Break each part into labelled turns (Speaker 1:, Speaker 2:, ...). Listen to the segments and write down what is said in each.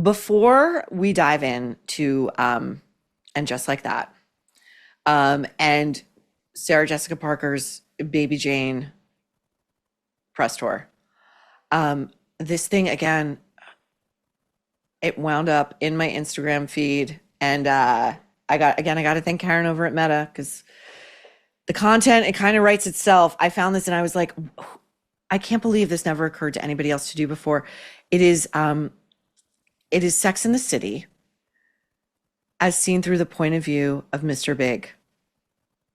Speaker 1: Before we dive in to And Just Like That, and Sarah Jessica Parker's Baby Jane press tour, this thing again, it wound up in my Instagram feed, and I got to thank Karen over at Meta, because the content, it kind of writes itself. I found this and I was like, I can't believe this never occurred to anybody else to do before. It is Sex in the City as seen through the point of view of Mr. Big.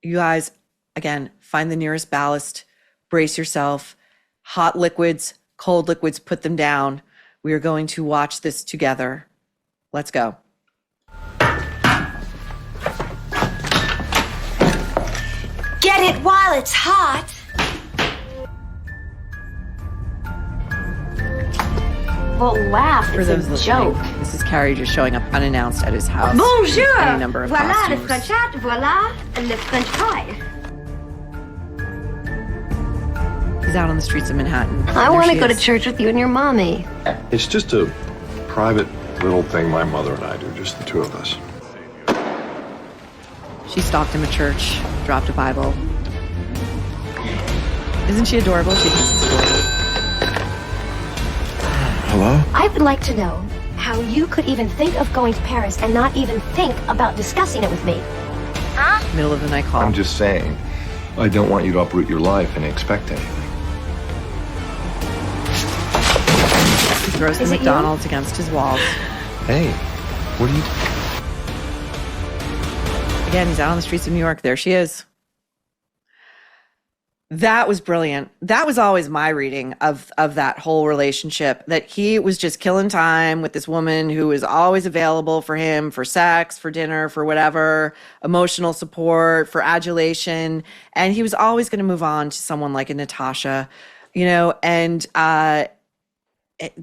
Speaker 1: You guys, again, find the nearest ballast, brace yourself, hot liquids, cold liquids, put them down. We are going to watch this together. Let's go.
Speaker 2: Get it while it's hot. Well, laugh,
Speaker 1: For
Speaker 2: it's
Speaker 1: those
Speaker 2: a
Speaker 1: listening,
Speaker 2: joke.
Speaker 1: this is Carrie just showing up unannounced at his house.
Speaker 2: Bonjour!
Speaker 1: Any number of
Speaker 2: Voilà le
Speaker 1: costumes.
Speaker 2: French hat, voilà le French pie.
Speaker 1: He's out on the streets of Manhattan.
Speaker 2: I
Speaker 1: There
Speaker 2: want to
Speaker 1: she
Speaker 2: go to
Speaker 1: is.
Speaker 2: church with you and your mommy.
Speaker 3: It's just a private little thing my mother and I do, just the two of us.
Speaker 1: She stalked him at church, dropped a Bible. Isn't she adorable? She thinks it's adorable.
Speaker 3: Hello?
Speaker 2: I would like to know how you could even think of going to Paris and not even think about discussing it with me.
Speaker 1: Middle of the night call.
Speaker 3: I'm just saying, I don't want you to uproot your life and expect anything.
Speaker 1: He throws the
Speaker 2: Is it you?
Speaker 1: McDonald's against his walls.
Speaker 3: Hey, what are you...
Speaker 1: Again, he's out on the streets of New York. There she is. That was brilliant. That was always my reading of that whole relationship, that he was just killing time with this woman who was always available for him, for sex, for dinner, for whatever, emotional support, for adulation. And he was always going to move on to someone like a Natasha, and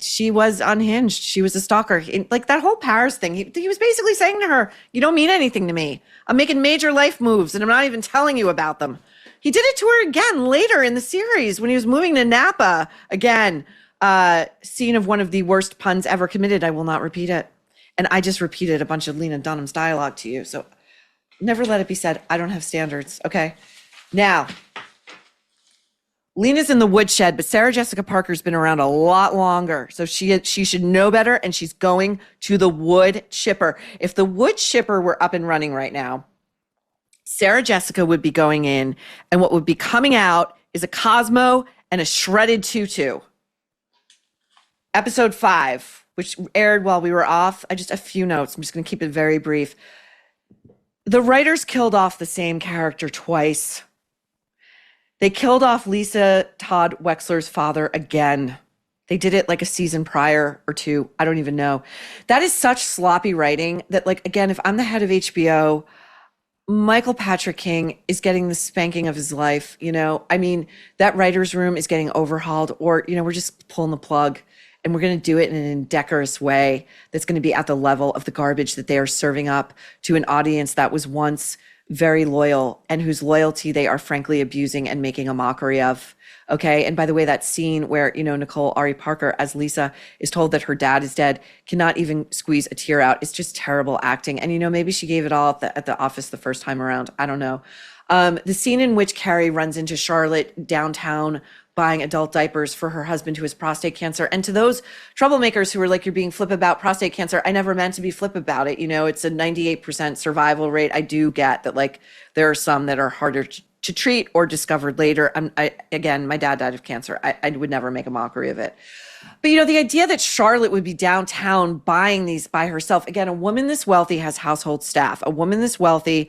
Speaker 1: she was unhinged. She was a stalker. Like that whole Paris thing, he was basically saying to her, you don't mean anything to me. I'm making major life moves and I'm not even telling you about them. He did it to her again later in the series when he was moving to Napa. Again, scene of one of the worst puns ever committed. I will not repeat it. And I just repeated a bunch of Lena Dunham's dialogue to you. So never let it be said, I don't have standards. Okay. Now, Lena's in the woodshed, but Sarah Jessica Parker's been around a lot longer. So she should know better, and she's going to the wood chipper. If the wood chipper were up and running right now, Sarah Jessica would be going in, and what would be coming out is a Cosmo and a shredded tutu. Episode 5, which aired while we were off. Just a few notes. I'm just going to keep it very brief. The writers killed off the same character twice. They killed off Lisa Todd Wexler's father again. They did it like a season prior or two. I don't even know. That is such sloppy writing that, like, again, if I'm the head of HBO, Michael Patrick King is getting the spanking of his life. I mean, that writer's room is getting overhauled, or, we're just pulling the plug, and we're going to do it in an indecorous way that's going to be at the level of the garbage that they are serving up to an audience that was once very loyal and whose loyalty they are frankly abusing and making a mockery of. Okay. And by the way, that scene where, Nicolle Ari Parker as Lisa is told that her dad is dead, cannot even squeeze a tear out. It's just terrible acting. And, maybe she gave it all at the office the first time around. I don't know. The scene in which Carrie runs into Charlotte downtown buying adult diapers for her husband who has prostate cancer. And to those troublemakers who are like, you're being flip about prostate cancer, I never meant to be flip about it. It's a 98% survival rate. I do get that, like, there are some that are harder to treat or discovered later. Again, my dad died of cancer. I would never make a mockery of it. But, the idea that Charlotte would be downtown buying these by herself, again, a woman this wealthy has household staff. A woman this wealthy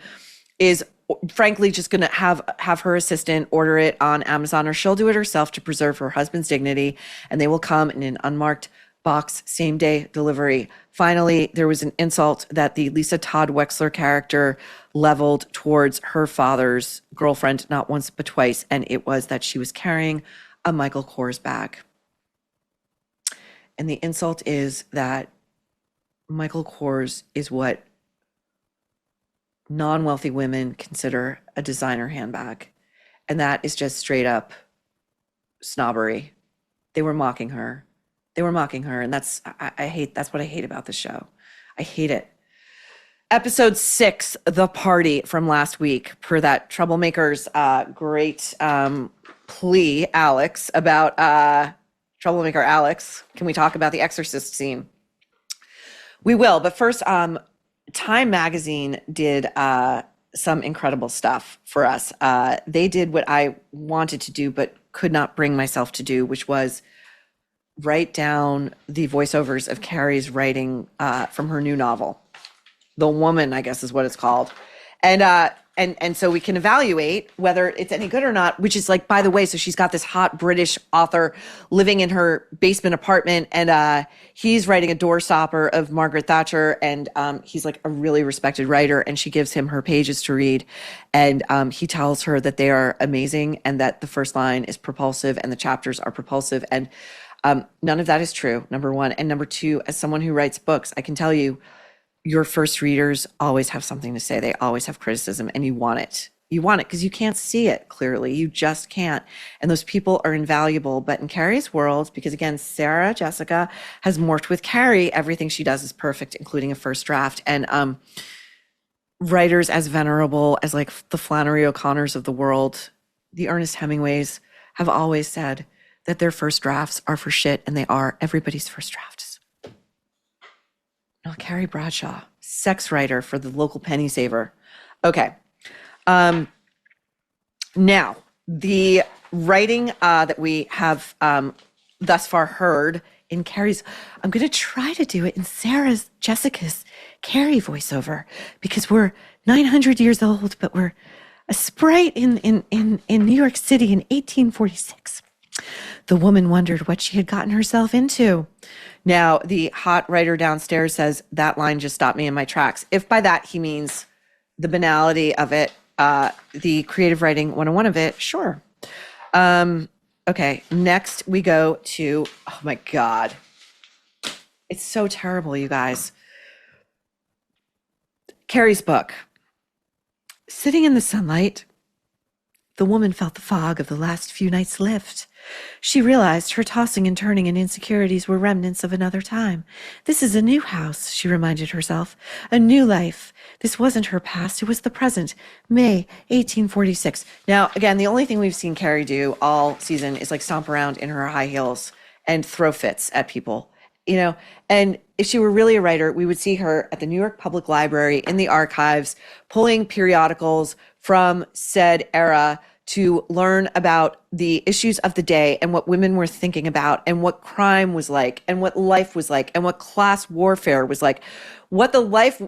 Speaker 1: is frankly just going to have her assistant order it on Amazon, or she'll do it herself to preserve her husband's dignity, and they will come in an unmarked box, same day delivery. Finally, there was an insult that the Lisa Todd Wexler character leveled towards her father's girlfriend, not once but twice, and it was that she was carrying a Michael Kors bag. And the insult is that Michael Kors is what non-wealthy women consider a designer handbag. And that is just straight up snobbery. They were mocking her. They were mocking her, and that's what I hate about the show. I hate it. Episode 6, The Party from last week, per that Troublemaker's great plea, Alex, about Troublemaker Alex. Can we talk about the Exorcist scene? We will, but first, Time Magazine did some incredible stuff for us. They did what I wanted to do, but could not bring myself to do, which was write down the voiceovers of Carrie's writing from her new novel. The Woman, I guess is what it's called. And so we can evaluate whether it's any good or not, which is like, by the way, so she's got this hot British author living in her basement apartment, and he's writing a doorstopper of Margaret Thatcher, and he's like a really respected writer, and she gives him her pages to read, and he tells her that they are amazing and that the first line is propulsive and the chapters are propulsive, and none of that is true, number one. And number two, as someone who writes books, I can tell you, your first readers always have something to say. They always have criticism, and you want it. You want it because you can't see it clearly. You just can't. And those people are invaluable. But in Carrie's world, because again, Sarah Jessica has morphed with Carrie, everything she does is perfect, including a first draft. And writers as venerable as like the Flannery O'Connors of the world, the Ernest Hemingways, have always said that their first drafts are for shit, and they are everybody's first drafts. No, Carrie Bradshaw, sex writer for the local penny saver. Okay. Now, the writing that we have thus far heard in Carrie's, I'm going to try to do it in Jessica's Carrie voiceover, because we're 900 years old, but we're a sprite in New York City in 1846. The woman wondered what she had gotten herself into. Now, the hot writer downstairs says, that line just stopped me in my tracks. If by that he means the banality of it, the creative writing 101 of it, sure. Okay, next we go to, oh my God. It's so terrible, you guys. Carrie's book. Sitting in the sunlight, the woman felt the fog of the last few nights lift. She realized her tossing and turning and insecurities were remnants of another time. This is a new house, she reminded herself. A new life. This wasn't her past, it was the present. May 1846. Now, again, the only thing we've seen Carrie do all season is like stomp around in her high heels and throw fits at people. You know, and if she were really a writer, we would see her at the New York Public Library in the archives, pulling periodicals from said era to learn about the issues of the day and what women were thinking about and what crime was like and what life was like and what class warfare was like, what the life...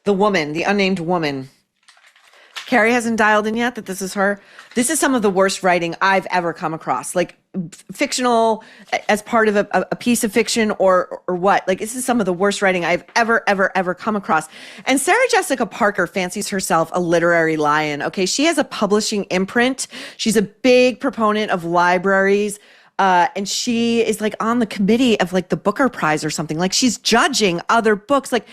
Speaker 1: The woman, the unnamed woman. Carrie hasn't dialed in yet that this is her. This is some of the worst writing I've ever come across, like fictional as part of a piece of fiction or what. Like, this is some of the worst writing I've ever come across. And Sarah Jessica Parker fancies herself a literary lion. Okay, she has a publishing imprint. She's a big proponent of libraries. And she is like on the committee of like the Booker Prize or something. Like, she's judging other books. Like,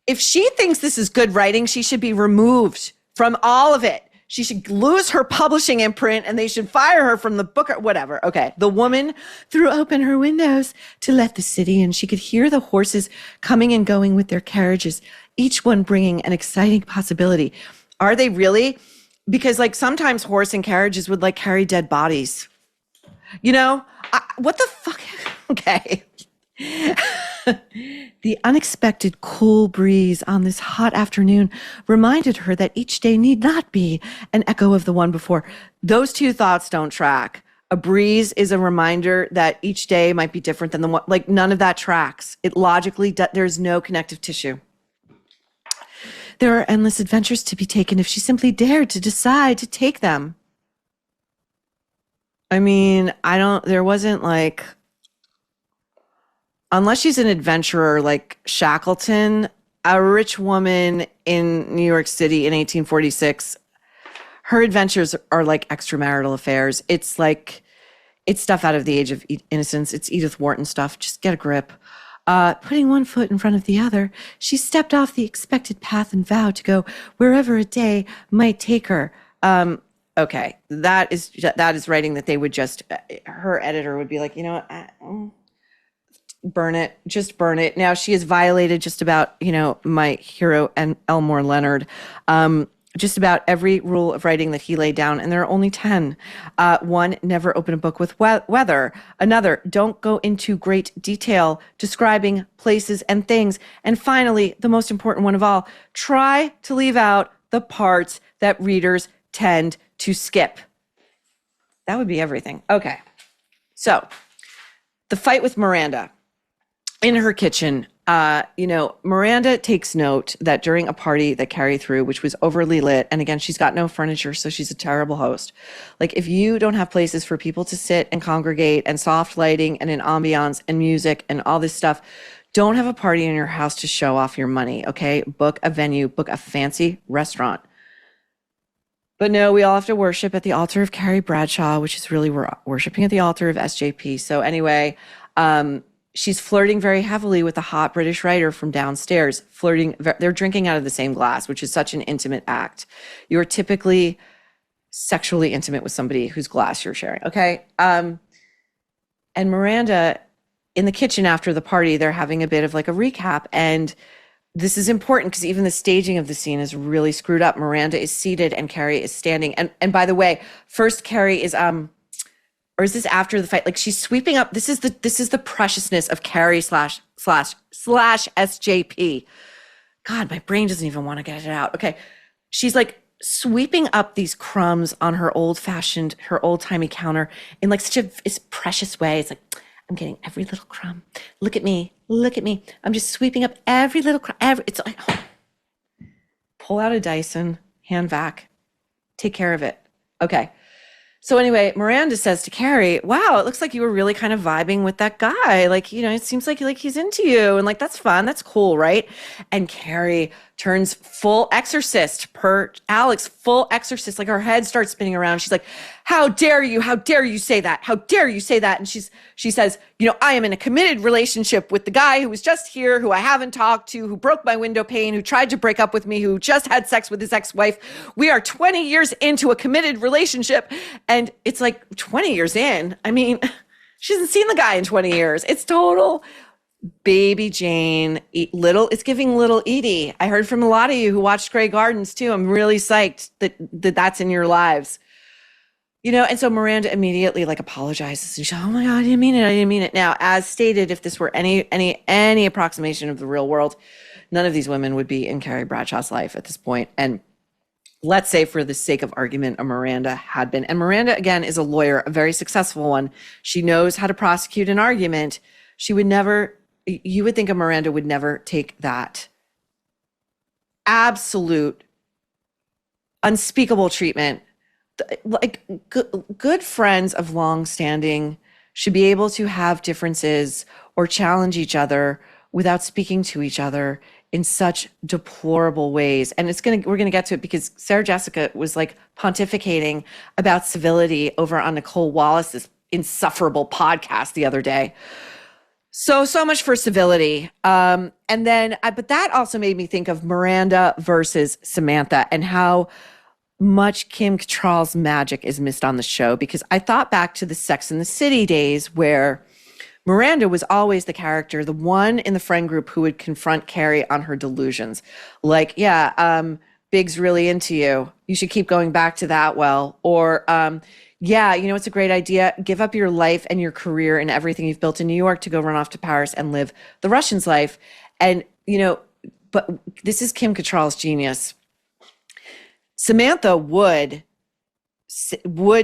Speaker 1: if she thinks this is good writing, she should be removed from all of it. She should lose her publishing imprint and they should fire her from the book or whatever. Okay. The woman threw open her windows to let the city in. She could hear the horses coming and going with their carriages, each one bringing an exciting possibility. Are they really? Because like sometimes horse and carriages would like carry dead bodies. You know, what the fuck? Okay. The unexpected cool breeze on this hot afternoon reminded her that each day need not be an echo of the one before. Those two thoughts don't track. A breeze is a reminder that each day might be different than the one. Like, none of that tracks. It logically, there's no connective tissue. There are endless adventures to be taken if she simply dared to decide to take them. I mean, there wasn't like... Unless she's an adventurer like Shackleton, a rich woman in New York City in 1846, her adventures are like extramarital affairs. It's like, it's stuff out of the Age of Innocence. It's Edith Wharton stuff. Just get a grip. Putting one foot in front of the other, she stepped off the expected path and vowed to go wherever a day might take her. okay, that is writing that they would just, her editor would be like, you know what, burn it, just burn it. Now she has violated just about, my hero and Elmore Leonard, just about every rule of writing that he laid down, and there are only 10. One, never open a book with weather. Another, don't go into great detail describing places and things. And finally, the most important one of all, try to leave out the parts that readers tend to skip. That would be everything. Okay. So the fight with Miranda in her kitchen, Miranda takes note that during a party that Carrie threw, which was overly lit, and again, she's got no furniture, so she's a terrible host. Like, if you don't have places for people to sit and congregate and soft lighting and an ambiance and music and all this stuff, don't have a party in your house to show off your money, okay? Book a venue, book a fancy restaurant. But no, we all have to worship at the altar of Carrie Bradshaw, which is really, we're worshiping at the altar of SJP. So anyway, she's flirting very heavily with the hot British writer from downstairs. They're drinking out of the same glass, which is such an intimate act. You're typically sexually intimate with somebody whose glass you're sharing, okay? And Miranda, in the kitchen after the party, they're having a bit of like a recap. And this is important because even the staging of the scene is really screwed up. Miranda is seated and Carrie is standing. And by the way, first Carrie is, or is this after the fight? Like, she's sweeping up. This is the preciousness of Carrie slash SJP. God, my brain doesn't even want to get it out. Okay. She's like sweeping up these crumbs on her old-timey counter in like such a precious way. It's like, I'm getting every little crumb. Look at me. I'm just sweeping up every little crumb. It's like, pull out a Dyson, hand vac, take care of it. Okay. So anyway, Miranda says to Carrie, wow, it looks like you were really kind of vibing with that guy. Like, it seems like he's into you. And like, that's fun. That's cool, right? And Carrie turns full exorcist, per Alex, full exorcist. Like, her head starts spinning around. She's like, how dare you? How dare you say that? How dare you say that? And she says, I am in a committed relationship with the guy who was just here, who I haven't talked to, who broke my window pane, who tried to break up with me, who just had sex with his ex-wife. We are 20 years into a committed relationship. And it's like 20 years in. I mean, she hasn't seen the guy in 20 years. It's total baby Jane, it's giving little Edie. I heard from a lot of you who watched Grey Gardens too. I'm really psyched that that's in your lives. And so Miranda immediately like apologizes and she's, oh my God, I didn't mean it. Now, as stated, if this were any approximation of the real world, none of these women would be in Carrie Bradshaw's life at this point. And let's say for the sake of argument, a Miranda had been. And Miranda, again, is a lawyer, a very successful one. She knows how to prosecute an argument. You would think a Miranda would never take that absolute unspeakable treatment. Like, good friends of long standing should be able to have differences or challenge each other without speaking to each other in such deplorable ways. And we're going to get to it because Sarah Jessica was like pontificating about civility over on Nicolle Wallace's Insufferable podcast the other day. So much for civility. But that also made me think of Miranda versus Samantha and how much Kim Cattrall's magic is missed on the show, because I thought back to the Sex and the City days where Miranda was always the character, the one in the friend group who would confront Carrie on her delusions. Like, Big's really into you. You should keep going back to that well. Or, it's a great idea. Give up your life and your career and everything you've built in New York to go run off to Paris and live the Russian's life. And, but this is Kim Cattrall's genius. Samantha would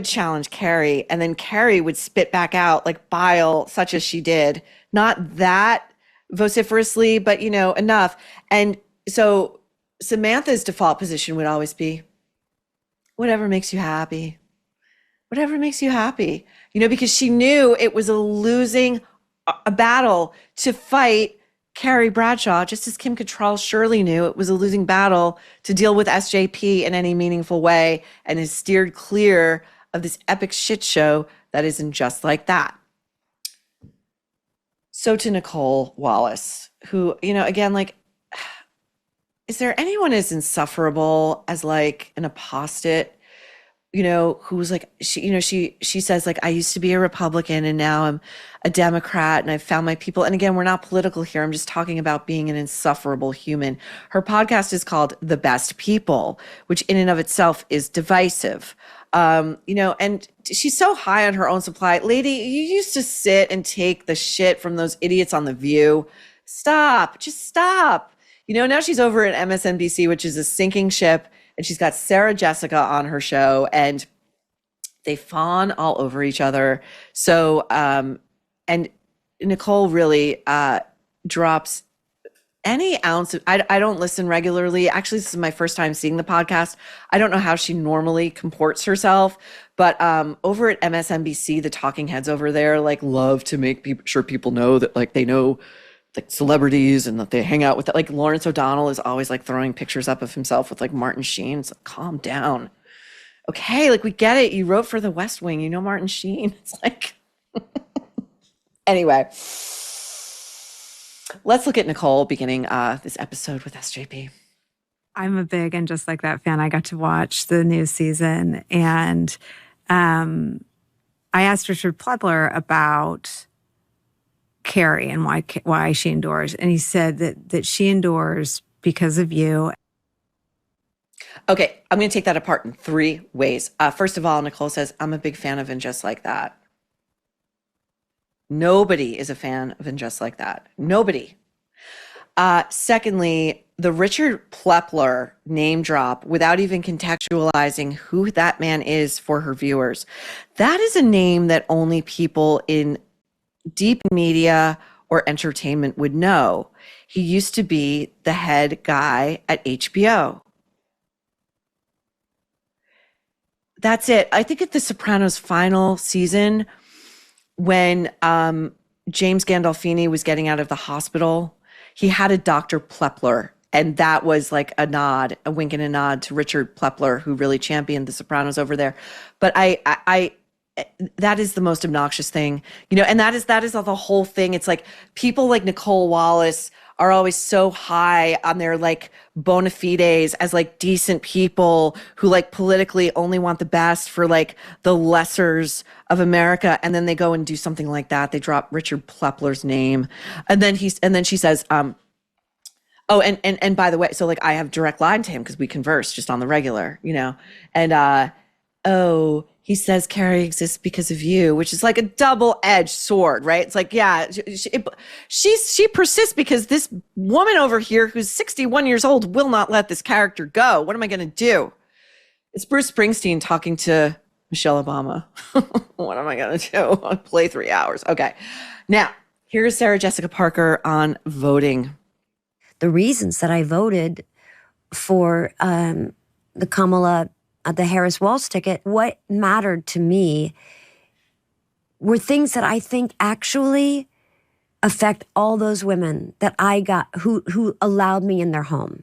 Speaker 1: challenge Carrie, and then Carrie would spit back out like bile, such as she did. Not that vociferously, but, enough. And so Samantha's default position would always be, whatever makes you happy. Whatever makes you happy, because she knew it was a battle to fight Carrie Bradshaw, just as Kim Cattrall surely knew it was a losing battle to deal with SJP in any meaningful way, and has steered clear of this epic shit show that isn't just like that. So to Nicolle Wallace, who, again, like, is there anyone as insufferable as like an apostate? who was like, she says like, I used to be a Republican and now I'm a Democrat and I've found my people. And again, we're not political here. I'm just talking about being an insufferable human. Her podcast is called The Best People, which in and of itself is divisive. And she's so high on her own supply. Lady, you used to sit and take the shit from those idiots on The View. Stop, just stop. Now she's over at MSNBC, which is a sinking ship. And she's got Sarah Jessica on her show and they fawn all over each other. So, and Nicolle really drops any ounce of, I don't listen regularly. Actually, this is my first time seeing the podcast. I don't know how she normally comports herself, but over at MSNBC, the talking heads over there like love to make sure people know that like they know like celebrities and that they hang out with it. Like Lawrence O'Donnell is always like throwing pictures up of himself with like Martin Sheen. It's like, calm down. Okay, like we get it. You wrote for The West Wing. You know Martin Sheen. It's like, anyway. Let's look at Nicolle beginning this episode with SJP.
Speaker 4: I'm a big And Just Like That fan. I got to watch the new season and I asked Richard Plepler about Carrie and why she endures. And he said that she endures because of you.
Speaker 1: Okay, I'm going to take that apart in 3 ways. First of all, Nicolle says, I'm a big fan of And Just Like That. Nobody is a fan of And Just Like That. Nobody. Secondly, the Richard Plepler name drop without even contextualizing who that man is for her viewers. That is a name that only people in deep media or entertainment would know. He used to be the head guy at HBO. That's it. I think at The Sopranos' final season, when James Gandolfini was getting out of the hospital, he had a Dr. Plepler, and that was like a nod, a wink and a nod to Richard Plepler, who really championed The Sopranos over there. But I that is the most obnoxious thing, and that is the whole thing. It's like people like Nicolle Wallace are always so high on their like bona fides as like decent people who like politically only want the best for like the lessers of America. And then they go and do something like that. They drop Richard Plepler's name. And then she says, oh, and by the way, so like I have direct line to him because we converse just on the regular, and oh, he says Carrie exists because of you, which is like a double-edged sword, right? It's like, yeah, she persists because this woman over here who's 61 years old will not let this character go. What am I going to do? It's Bruce Springsteen talking to Michelle Obama. What am I going to do? I'll play 3 hours. Okay. Now, here's Sarah Jessica Parker on voting.
Speaker 5: The reasons that I voted for the Kamala the Harris-Walz ticket, what mattered to me were things that I think actually affect all those women that I got who allowed me in their home,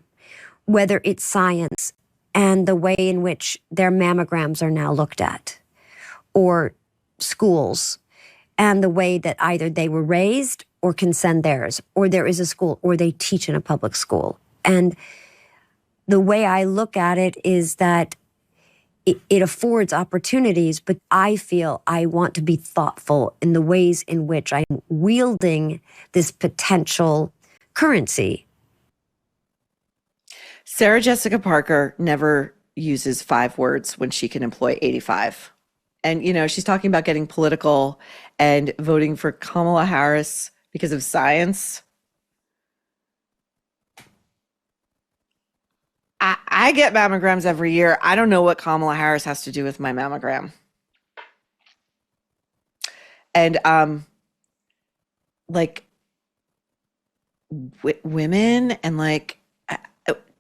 Speaker 5: whether it's science and the way in which their mammograms are now looked at, or schools and the way that either they were raised or can send theirs, or there is a school, or they teach in a public school. And the way I look at it is that it affords opportunities, but I feel I want to be thoughtful in the ways in which I'm wielding this potential currency.
Speaker 1: Sarah Jessica Parker never uses 5 words when she can employ 85. And, she's talking about getting political and voting for Kamala Harris because of science. I get mammograms every year. I don't know what Kamala Harris has to do with my mammogram. And women and like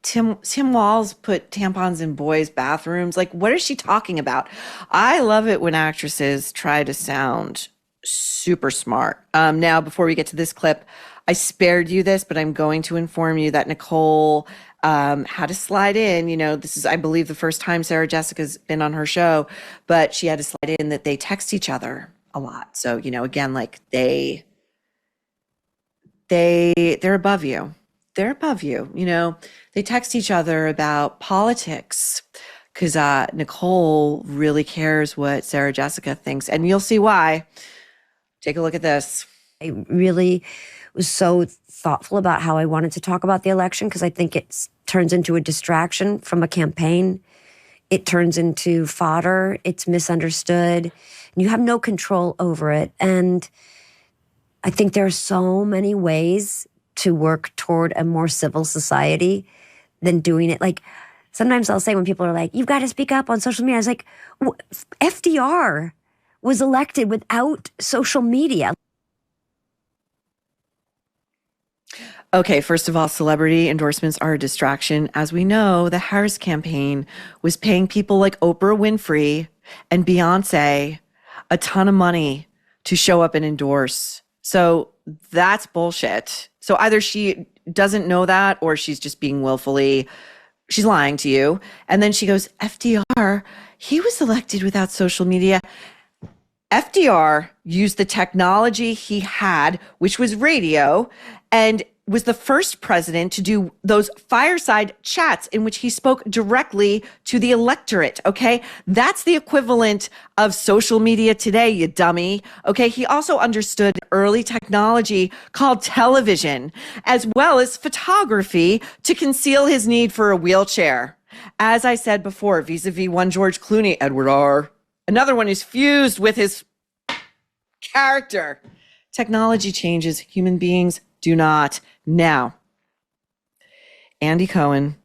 Speaker 1: Tim Walz put tampons in boys' bathrooms. Like, what is she talking about? I love it when actresses try to sound super smart. Now, before we get to this clip, I spared you this, but I'm going to inform you that Nicolle had to slide in. This is, I believe, the first time Sarah Jessica's been on her show, but she had to slide in that they text each other a lot. So, again, like they're above you. They're above you. They text each other about politics, because Nicolle really cares what Sarah Jessica thinks. And you'll see why. Take a look at this.
Speaker 5: I really was so thoughtful about how I wanted to talk about the election because I think it turns into a distraction from a campaign. It turns into fodder. It's misunderstood. And you have no control over it. And I think there are so many ways to work toward a more civil society than doing it. Like, sometimes I'll say when people are like, you've got to speak up on social media. I was like, FDR was elected without social media.
Speaker 1: Okay, first of all, celebrity endorsements are a distraction. As we know, the Harris campaign was paying people like Oprah Winfrey and Beyonce a ton of money to show up and endorse. So that's bullshit. So either she doesn't know that or she's just being she's lying to you. And then she goes, FDR, he was elected without social media. FDR used the technology he had, which was radio, and was the first president to do those fireside chats in which he spoke directly to the electorate, okay? That's the equivalent of social media today, you dummy, okay? He also understood early technology called television, as well as photography to conceal his need for a wheelchair. As I said before, vis-a-vis one George Clooney, Edward R., another one who's fused with his character. Technology changes, human beings do not. Now, Andy Cohen,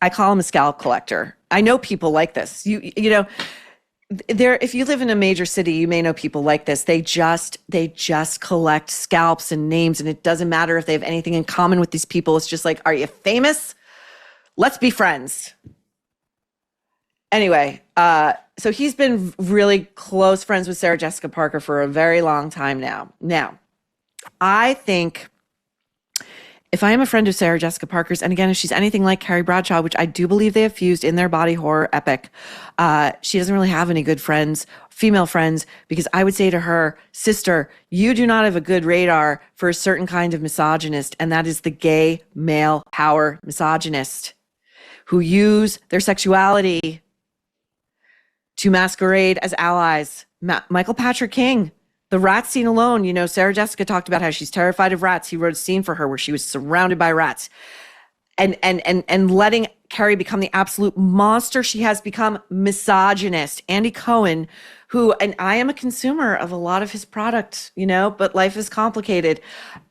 Speaker 1: I call him a scalp collector. I know people like this. If you live in a major city, you may know people like this. They just collect scalps and names, and it doesn't matter if they have anything in common with these people. It's just like, are you famous? Let's be friends. Anyway, so he's been really close friends with Sarah Jessica Parker for a very long time now. Now, I think if I am a friend of Sarah Jessica Parker's, and again, if she's anything like Carrie Bradshaw, which I do believe they have fused in their body horror epic, she doesn't really have any good friends, female friends, because I would say to her, sister, you do not have a good radar for a certain kind of misogynist, and that is the gay male power misogynist who use their sexuality to masquerade as allies. Michael Patrick King, the rat scene alone, Sarah Jessica talked about how she's terrified of rats. He wrote a scene for her where she was surrounded by rats. And letting Carrie become the absolute monster she has become, misogynist. Andy Cohen, and I am a consumer of a lot of his product, but life is complicated.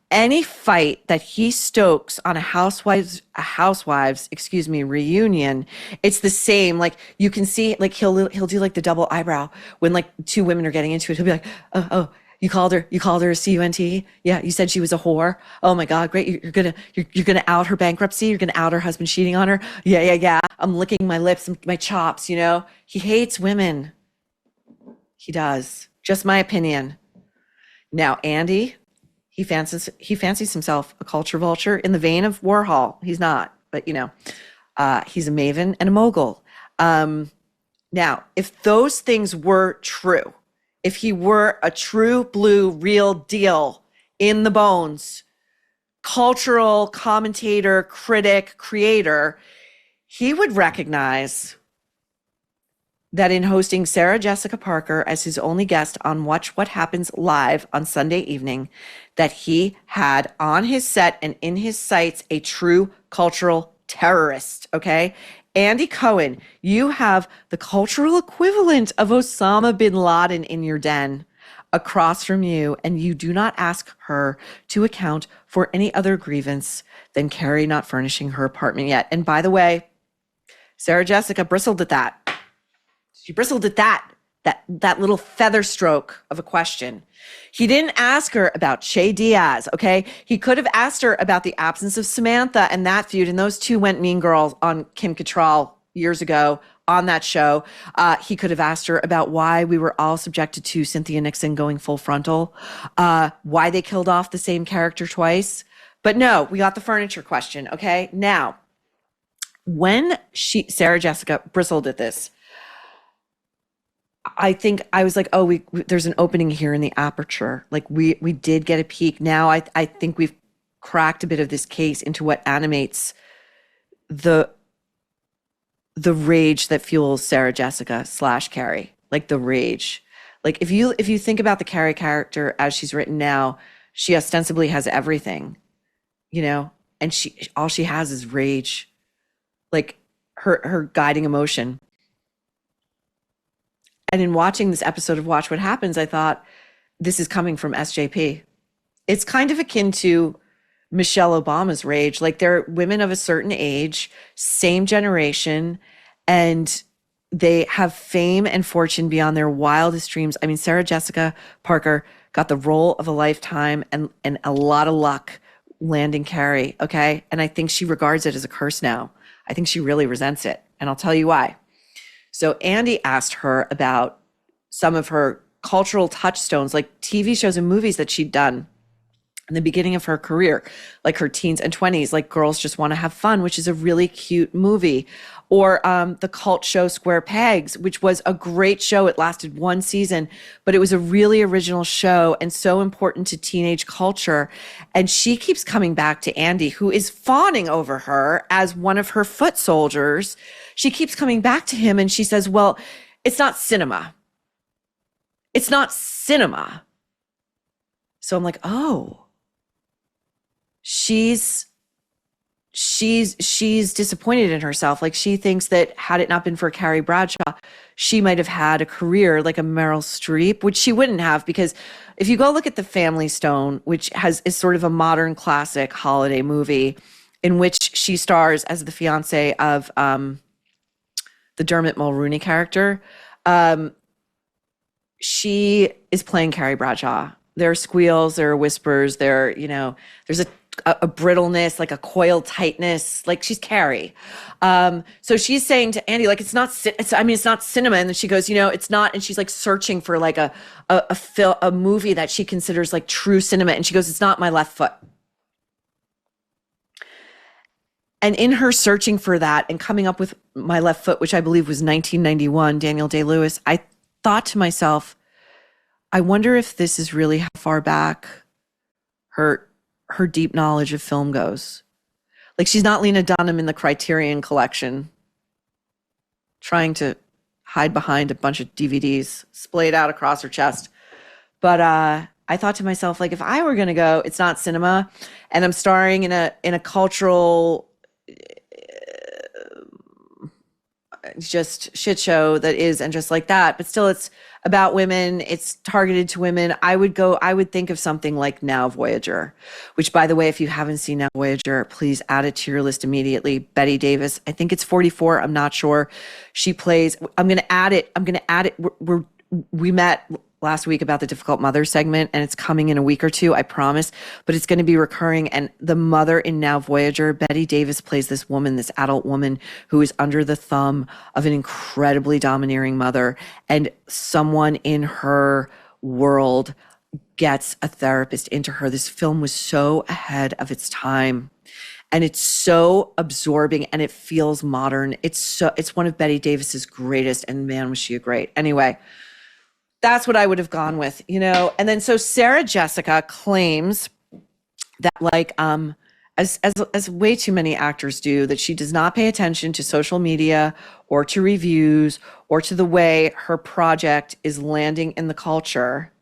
Speaker 1: Any fight that he stokes on a housewives, reunion, it's the same. Like you can see, like he'll do like the double eyebrow when like two women are getting into it. He'll be like, oh, you called her a CUNT? Yeah, you said she was a whore. Oh my God, great. You're gonna out her bankruptcy. You're gonna out her husband cheating on her. Yeah. I'm licking my lips and my chops. He hates women. He does. Just my opinion. Now, Andy. He fancies himself a culture vulture in the vein of Warhol. He's not, but he's a maven and a mogul. Now, if those things were true, if he were a true blue, real deal in the bones, cultural commentator, critic, creator, he would recognize that in hosting Sarah Jessica Parker as his only guest on Watch What Happens Live on Sunday evening, that he had on his set and in his sights a true cultural terrorist, okay? Andy Cohen, you have the cultural equivalent of Osama bin Laden in your den across from you, and you do not ask her to account for any other grievance than Carrie not furnishing her apartment yet. And by the way, Sarah Jessica bristled at that. She bristled at that little feather stroke of a question. He didn't ask her about Che Diaz, okay? He could have asked her about the absence of Samantha and that feud, and those two went mean girls on Kim Cattrall years ago on that show. He could have asked her about why we were all subjected to Cynthia Nixon going full frontal, why they killed off the same character twice. But no, we got the furniture question, okay? Now, when Sarah Jessica bristled at this, I think I was like, oh, there's an opening here in the aperture. Like we did get a peek. Now I think we've cracked a bit of this case into what animates the the rage that fuels Sarah Jessica / Carrie, like the rage. Like if you think about the Carrie character as she's written now, she ostensibly has everything, you know, and all she has is rage, like her guiding emotion. And in watching this episode of Watch What Happens, I thought, this is coming from SJP. It's kind of akin to Michelle Obama's rage. Like they're women of a certain age, same generation, and they have fame and fortune beyond their wildest dreams. I mean, Sarah Jessica Parker got the role of a lifetime and a lot of luck landing Carrie, okay? And I think she regards it as a curse now. I think she really resents it, and I'll tell you why. So Andy asked her about some of her cultural touchstones, like TV shows and movies that she'd done in the beginning of her career, like her teens and 20s, like Girls Just Want to Have Fun, which is a really cute movie, or the cult show Square Pegs, which was a great show. It lasted one season, but it was a really original show and so important to teenage culture. And she keeps coming back to Andy, who is fawning over her as one of her foot soldiers. She keeps coming back to him and she says, well, it's not cinema. It's not cinema. So I'm like, oh, she's disappointed in herself. Like she thinks that had it not been for Carrie Bradshaw, she might have had a career like a Meryl Streep, which she wouldn't have, because if you go look at The Family Stone, which is sort of a modern classic holiday movie in which she stars as the fiance of the Dermot Mulroney character, she is playing Carrie Bradshaw. There are squeals, there are whispers, there's a brittleness, like a coiled tightness, like she's Carrie. So she's saying to Andy, like, it's not cinema. And then she goes, it's not. And she's like searching for like a movie that she considers like true cinema. And she goes, it's not My Left Foot. And in her searching for that and coming up with My Left Foot, which I believe was 1991, Daniel Day-Lewis, I thought to myself, I wonder if this is really how far back her deep knowledge of film goes. Like she's not Lena Dunham in the Criterion Collection, trying to hide behind a bunch of DVDs splayed out across her chest. But I thought to myself, like, if I were going to go, it's not cinema, and I'm starring in a cultural just shit show that is, and just like that, but still it's about women, it's targeted to women, I would think of something like Now Voyager, which, by the way, if you haven't seen Now Voyager, please add it to your list immediately. Bette Davis, I think it's 44, I'm not sure. She plays, I'm going to add it. We met last week about the Difficult Mother segment, and it's coming in a week or two, I promise, but it's going to be recurring. And the mother in Now Voyager, Bette Davis, plays this woman, this adult woman who is under the thumb of an incredibly domineering mother, and someone in her world gets a therapist into her. This film was so ahead of its time, and it's so absorbing, and it feels modern. It's one of Bette Davis's greatest, and man, was she a great. Anyway, that's what I would have gone with, And then so Sarah Jessica claims that, like, as way too many actors do, that she does not pay attention to social media or to reviews or to the way her project is landing in the culture.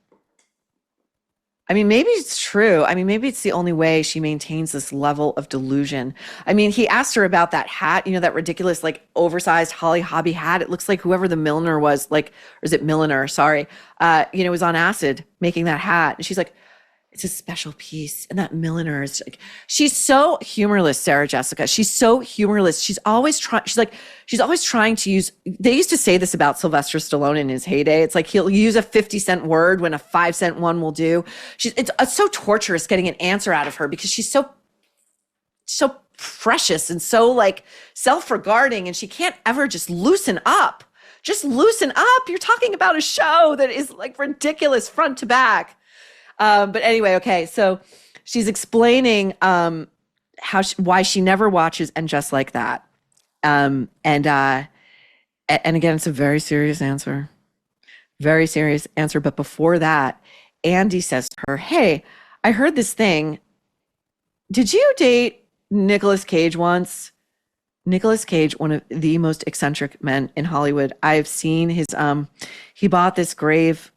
Speaker 1: I mean, maybe it's true. I mean, maybe it's the only way she maintains this level of delusion. I mean, he asked her about that hat, that ridiculous, like, oversized Holly Hobby hat. It looks like whoever the milliner was, like, or is it milliner? Sorry. Was on acid making that hat. And she's like, it's a special piece. And that milliner is like, she's so humorless, Sarah Jessica. She's so humorless. She's always trying to use, they used to say this about Sylvester Stallone in his heyday. It's like, he'll use a 50-cent word when a 5-cent one will do. It's so torturous getting an answer out of her because she's so precious and so, like, self-regarding, and she can't ever just loosen up. Just loosen up. You're talking about a show that is, like, ridiculous front to back. But anyway, okay, so she's explaining why she never watches And Just Like That. And again, it's a very serious answer. Very serious answer. But before that, Andy says to her, hey, I heard this thing. Did you date Nicolas Cage once? Nicolas Cage, one of the most eccentric men in Hollywood. I've seen his, he bought this grave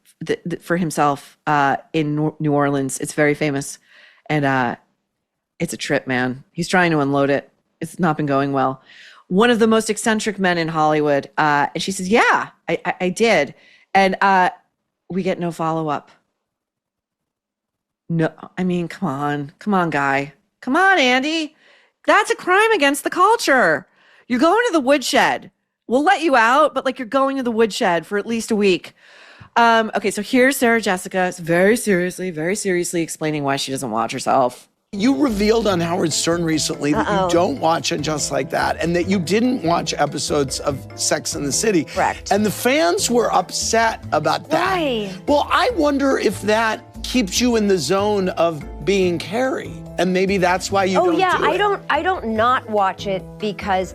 Speaker 1: for himself in New Orleans. It's very famous. And it's a trip, man. He's trying to unload it. It's not been going well. One of the most eccentric men in Hollywood. And she says, yeah, I did. And we get no follow-up. No, I mean, come on, guy. Come on, Andy. That's a crime against the culture. You're going to the woodshed. We'll let you out, but like you're going to the woodshed for at least a week. Okay, so here's Sarah Jessica very seriously explaining why she doesn't watch herself.
Speaker 6: You revealed on Howard Stern recently that you don't watch it just like that, and that you didn't watch episodes of Sex and the City.
Speaker 5: Correct.
Speaker 6: And the fans were upset about that.
Speaker 5: Why?
Speaker 6: Well, I wonder if that keeps you in the zone of being Carrie, and maybe that's why you don't do it.
Speaker 5: I don't not watch it because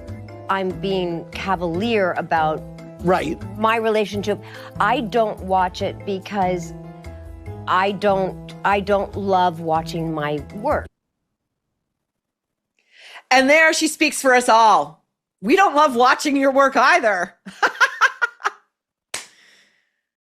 Speaker 5: I'm being cavalier about my relationship. I don't watch it because I don't love watching my work.
Speaker 1: And there she speaks for us all. We don't love watching your work either.